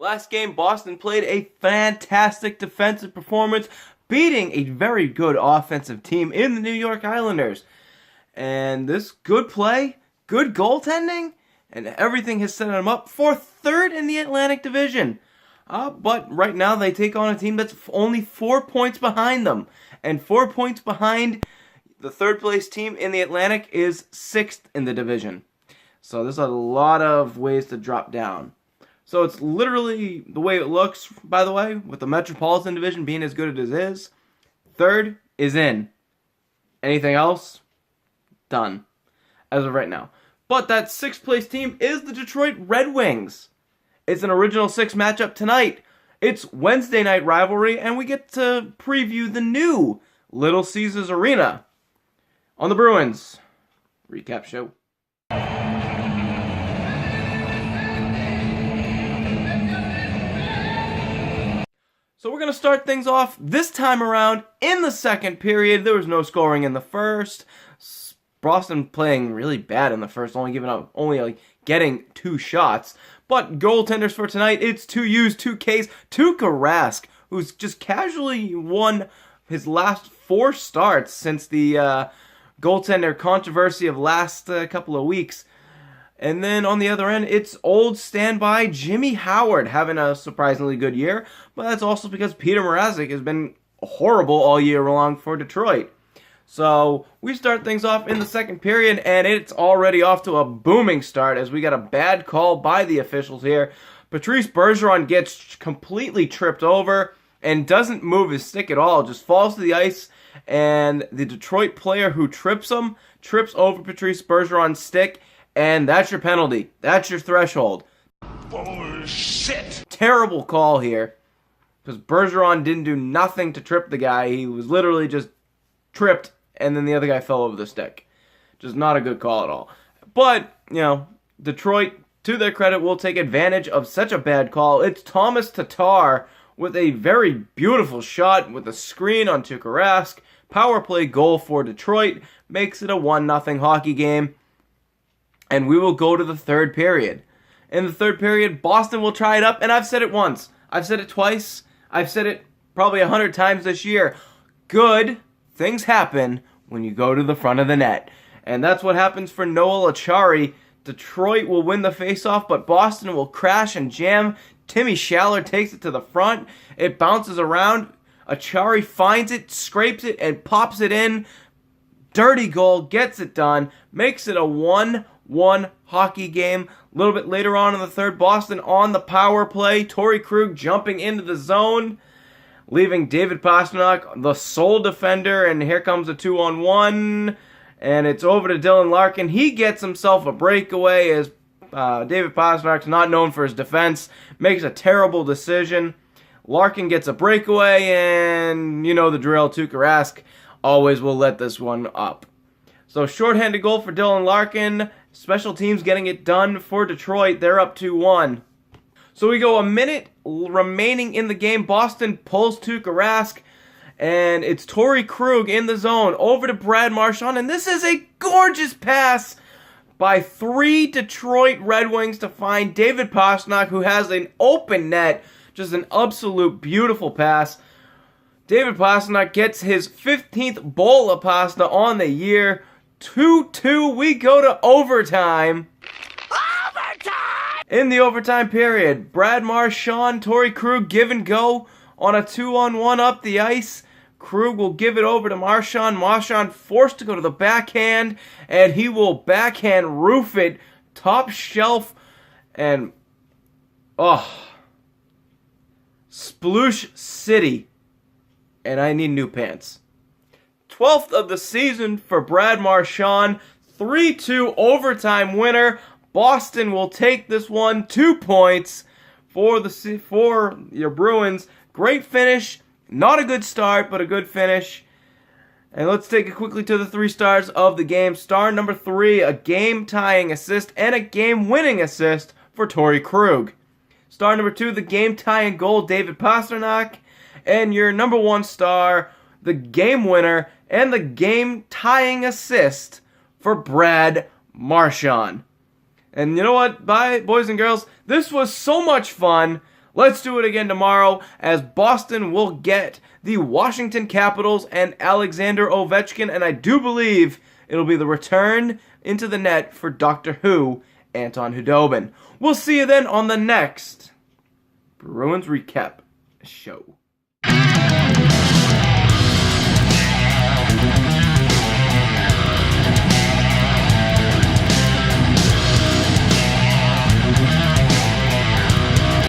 Last game, Boston played a fantastic defensive performance, beating a very good offensive team in the New York Islanders. And this good play, good goaltending, and everything has set them up for third in the Atlantic Division. But right now they take on a team that's only 4 points behind them. And 4 points behind the third place team in the Atlantic is 6th in the division. So there's a lot of ways to drop down. So it's literally the way it looks, by the way, with the Metropolitan Division being as good as it is. Third is in. Anything else? Done. As of right now. But that 6th place team is the Detroit Red Wings. It's an original 6 matchup tonight. It's Wednesday night rivalry, and we get to preview the new Little Caesars Arena on the Bruins Recap Show. So we're going to start things off this time around in the second period. There was no scoring in the first. Boston playing really bad in the first, only getting 2 shots. But goaltenders for tonight, it's 2 U's, 2 K's, Tuukka Rask, who's just casually won his last 4 starts since the goaltender controversy of last couple of weeks. And then on the other end, it's old standby Jimmy Howard having a surprisingly good year. But that's also because Peter Mrazek has been horrible all year long for Detroit. So we start things off in the second period, and it's already off to a booming start as we got a bad call by the officials here. Patrice Bergeron gets completely tripped over and doesn't move his stick at all, just falls to the ice, and the Detroit player who trips him trips over Patrice Bergeron's stick. And that's your penalty. That's your threshold. Bullshit! Terrible call here. Because Bergeron didn't do nothing to trip the guy. He was literally just tripped, and then the other guy fell over the stick. Just not a good call at all. But, Detroit, to their credit, will take advantage of such a bad call. It's Thomas Tatar with a very beautiful shot with a screen on Tuukka Rask. Power play goal for Detroit. Makes it a 1-0 hockey game. And we will go to the third period. In the third period, Boston will try it up, and I've said it once. I've said it twice. I've said it probably 100 times this year. Good things happen when you go to the front of the net. And that's what happens for Noel Acciari. Detroit will win the faceoff, but Boston will crash and jam. Timmy Schaller takes it to the front. It bounces around. Acciari finds it, scrapes it, and pops it in. Dirty goal, gets it done. Makes it a 1-1 hockey game. A little bit later on in the third, Boston on the power play. Torrey Krug jumping into the zone, leaving David Pastrnak, the sole defender, and here comes a 2-on-1, and it's over to Dylan Larkin. He gets himself a breakaway as David Pastrnak's not known for his defense, makes a terrible decision. Larkin gets a breakaway, and you know the drill, Tuukka Rask always will let this one up. So shorthanded goal for Dylan Larkin. Special teams getting it done for Detroit. They're up 2-1. So we go a minute remaining in the game. Boston pulls Tuukka Rask. And it's Torrey Krug in the zone. Over to Brad Marchand. And this is a gorgeous pass by 3 Detroit Red Wings to find David Pastrnak, who has an open net. Just an absolute beautiful pass. David Pastrnak gets his 15th bowl of pasta on the year. 2-2, we go to overtime. Overtime! In the overtime period, Brad Marchand, Torrey Krug give and go on a 2-on-1 up the ice. Krug will give it over to Marchand. Marchand forced to go to the backhand, and he will backhand roof it top shelf. And, Sploosh City. And I need new pants. 12th of the season for Brad Marchand. 3-2 overtime winner. Boston will take this one. 2 points for your Bruins. Great finish. Not a good start, but a good finish. And let's take it quickly to the 3 stars of the game. Star number 3, a game-tying assist and a game-winning assist for Torrey Krug. Star number 2, the game-tying goal, David Pastrnak. And your number 1 star, the game winner and the game-tying assist for Brad Marchand. And you know what, boys and girls, this was so much fun. Let's do it again tomorrow as Boston will get the Washington Capitals and Alexander Ovechkin, and I do believe it'll be the return into the net for Doctor Who, Anton Khudobin. We'll see you then on the next Bruins Recap Show.